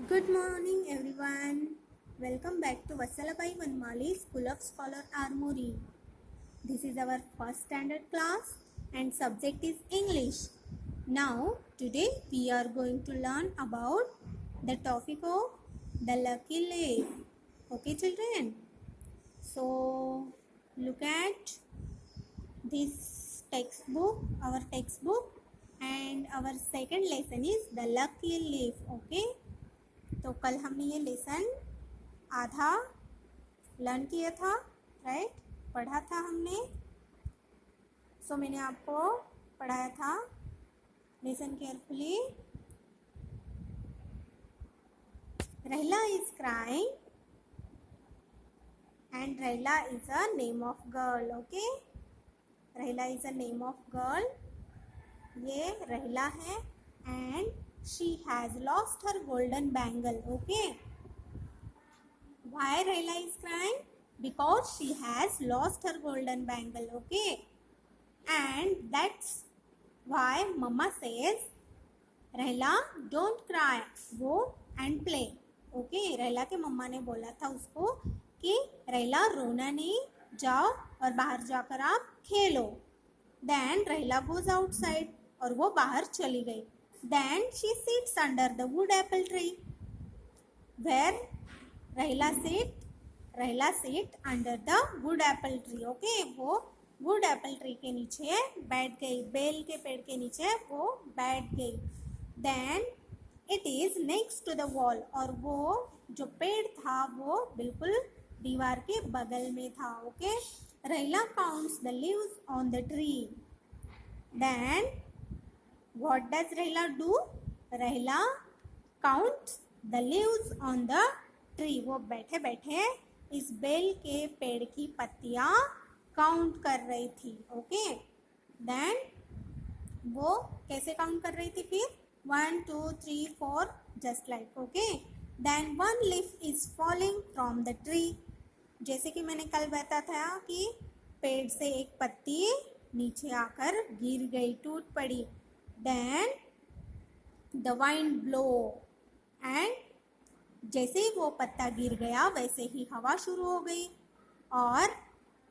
Good morning, everyone. Welcome back to Vassalabai Vanmali School of Scholar Armory. This is our first standard class and subject is English. Now, today we are going to learn about the topic of the lucky leaf. Okay, children? So, look at this textbook, our textbook, and our second lesson is the lucky leaf. Okay? तो कल हमने ये lesson आधा learn किया था, right, पढ़ा था हमने। सो मैंने आपको पढ़ाया था, listen carefully. Rahla is crying and Rahla is a name of girl. Okay, Rahla is a name of girl, ये रहला है। And she has lost her golden bangle. Okay, why Rahila is crying? Because she has lost her golden bangle. Okay, and that's why mama says Rahila don't cry, go and play. Okay, Rahila के मम्मा ने बोला था उसको कि Rahila रोना नहीं, जाओ और बाहर जाकर आप खेलो। Then Rahila goes outside, और वो बाहर चली गई। Then she sits under the wood apple tree. Where Rahila sit under the wood apple tree. Okay, वो wood apple tree के नीचे बैठ गई, बेल के पेड़ के नीचे वो बैठ गई। Then it is next to the wall, और वो जो पेड़ था वो बिल्कुल दीवार के बगल में था। Okay, Rahila counts the leaves on the tree. Then what does Rahila do? Rahila counts the leaves on the tree. वो बैठे बैठे इस बेल के पेड़ की पत्तियां काउंट कर रही थी। ओके, देन वो कैसे काउंट कर रही थी फिर? 1 2 3 4 just like. Okay, then one leaf is falling from the tree. जैसे कि मैंने कल बताया था कि पेड़ से एक पत्ती नीचे आकर गिर गई, टूट पड़ी। Then the wind blow, and जैसे ही वो पत्ता गिर गया वैसे ही हवा शुरू हो गई, और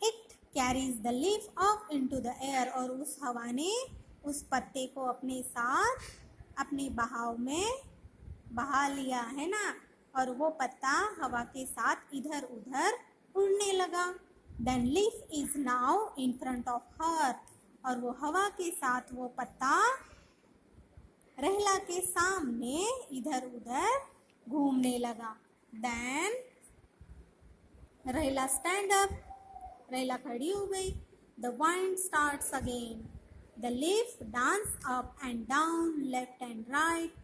it carries the leaf off into the air, और उस हवा ने उस पत्ते को अपने साथ अपने बहाव में बहा लिया है ना, और वो पत्ता हवा के साथ इधर उधर उड़ने लगा। Then leaf is now in front of her, और वो हवा के साथ वो पत्ता रहला के सामने इधर उधर घूमने लगा। देन रहला स्टैंड अप, रहला खड़ी हो गई। The wind starts again, the leaf dance up and down, left and right,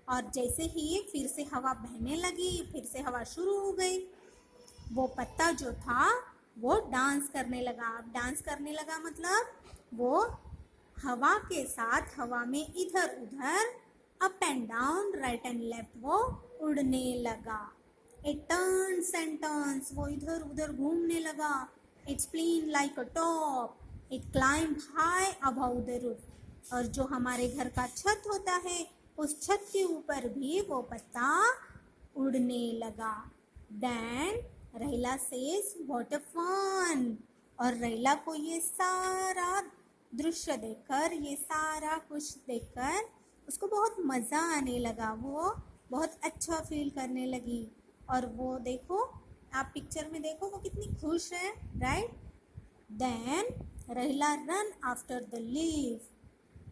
और जैसे ही फिर से हवा बहने लगी, फिर से हवा शुरू हो गई, वो पत्ता जो था वो डांस करने लगा। अब डांस करने लगा मतलब वो हवा के साथ हवा में इधर उधर up and down, right and left वो उड़ने लगा। इट टर्न्स एंड टर्न्स, वो इधर उधर घूमने लगा। It's प्लीन like a top, it climb high about the roof, और जो हमारे घर का छत होता है उस छत के ऊपर भी वो पत्ता उड़ने लगा। देन रहला सेज व्हाट अ फन, और रहला को ये सारा दृश्य देखकर, ये सारा कुछ देखकर उसको बहुत मज़ा आने लगा, वो बहुत अच्छा फील करने लगी। और वो देखो, आप पिक्चर में देखो वो कितनी खुश है, राइट। देन रहला रन आफ्टर द लीफ,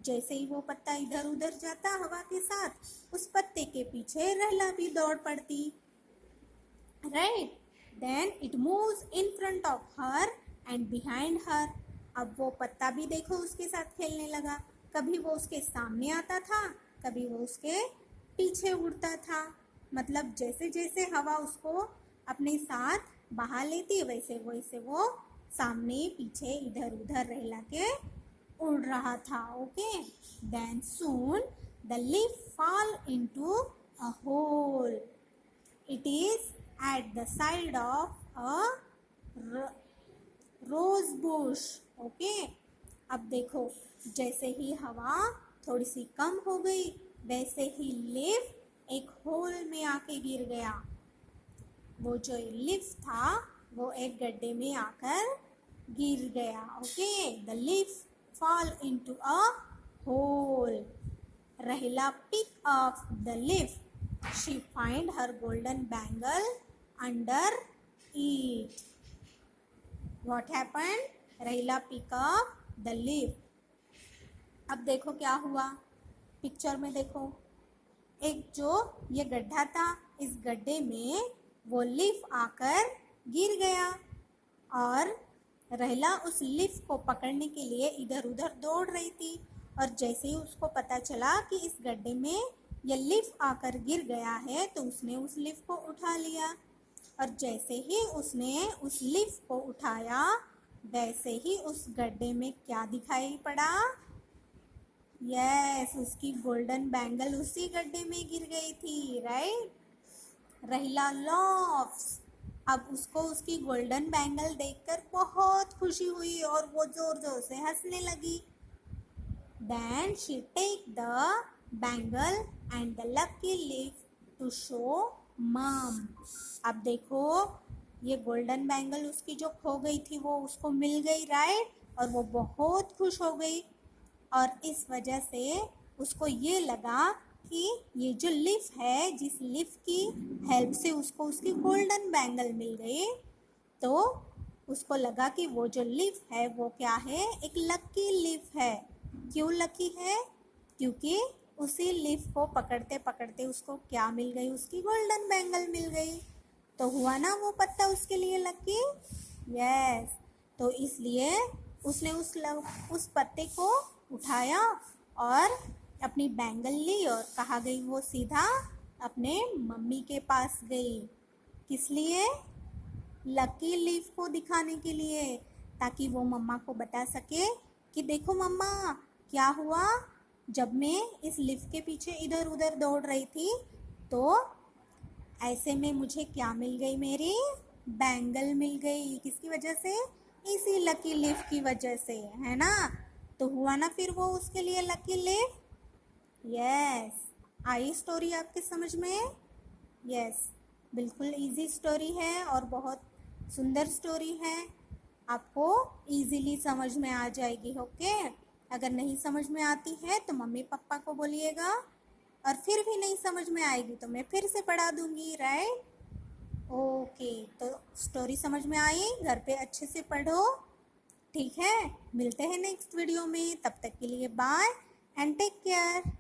जैसे ही वो पत्ता इधर उधर जाता हवा के साथ, उस पत्ते के पीछे रहला भी दौड़ पड़ती, right. Then it moves in front of her and behind her, अब वो पत्ता भी देखो उसके साथ खेलने लगा। कभी वो उसके सामने आता था, कभी वो उसके पीछे उड़ता था, मतलब जैसे जैसे हवा उसको अपने साथ बहा लेती वैसे वैसे वो सामने पीछे इधर उधर रहला के उड़ रहा था। Okay, then soon the leaf fall into a hole, it is at the side of a rose bush. Okay, अब देखो जैसे ही हवा थोड़ी सी कम हो गई वैसे ही लीफ एक होल में आके गिर गया। वो जो लीफ था वो एक गड्ढे में आकर गिर गया। Okay, the leaf fall into a hole. Rahila picked up the leaf. She find her golden bangle under it. What happened? Rahila picked up the leaf. अब देखो क्या हुआ, पिक्चर में देखो, एक जो ये गड्ढा था, इस गड्ढे में वो लीफ आकर गिर गया और रहला उस लीफ को पकड़ने के लिए इधर उधर दौड़ रही थी। और जैसे ही उसको पता चला कि इस गड्ढे में ये लीफ आकर गिर गया है तो उसने उस लीफ को उठा लिया। और जैसे ही उसने उस लीफ को उठाया वैसे ही उस गड्ढे में क्या दिखाई पड़ा? यस, उसकी गोल्डन बैंगल उसी गड्ढे में गिर गई थी। राइट, रहला लॉफ्स। अब उसको उसकी गोल्डन बैंगल देखकर बहुत खुशी हुई और वो जोर जोर से हंसने लगी। Then she take the bangle and the lucky leaf to show mom. अब देखो, ये गोल्डन बैंगल उसकी जो खो गई थी वो उसको मिल गई। राइट, और वो बहुत खुश हो गई। और इस वजह से उसको ये लगा कि ये जो लीफ है, जिस लीफ की हेल्प से उसको उसकी गोल्डन बैंगल मिल गई, तो उसको लगा कि वो जो लीफ है वो क्या है? एक लकी लीफ है। क्यों लकी है? क्योंकि उसी लीफ को पकड़ते पकड़ते उसको क्या मिल गई? उसकी गोल्डन बैंगल मिल गई। तो हुआ ना वो पत्ता उसके लिए लकी? यस, तो इसलिए उसने उस पत्ते को उठाया और अपनी बैंगल ली और कहाँ गई? वो सीधा अपने मम्मी के पास गई। किस लिए? लकी लीफ को दिखाने के लिए, ताकि वो मम्मा को बता सके कि देखो मम्मा, क्या हुआ जब मैं इस लीफ के पीछे इधर उधर दौड़ रही थी तो ऐसे में मुझे क्या मिल गई? मेरी बैंगल मिल गई। किसकी वजह से? इसी लकी लीफ की वजह से, है ना? तो हुआ ना फिर वो उसके लिए लकी लीफ। यस, आई स्टोरी आपके समझ में? यस, बिल्कुल इजी स्टोरी है और बहुत सुंदर स्टोरी है। आपको इजीली समझ में आ जाएगी। ओके, अगर नहीं समझ में आती है तो मम्मी पापा को बोलिएगा, और फिर भी नहीं समझ में आएगी तो मैं फिर से पढ़ा दूंगी। राइट, ओके, तो स्टोरी समझ में आई? घर पे अच्छे से पढ़ो। ठीक है, मिलते हैं नेक्स्ट वीडियो में। तब तक के लिए बाय एंड टेक केयर।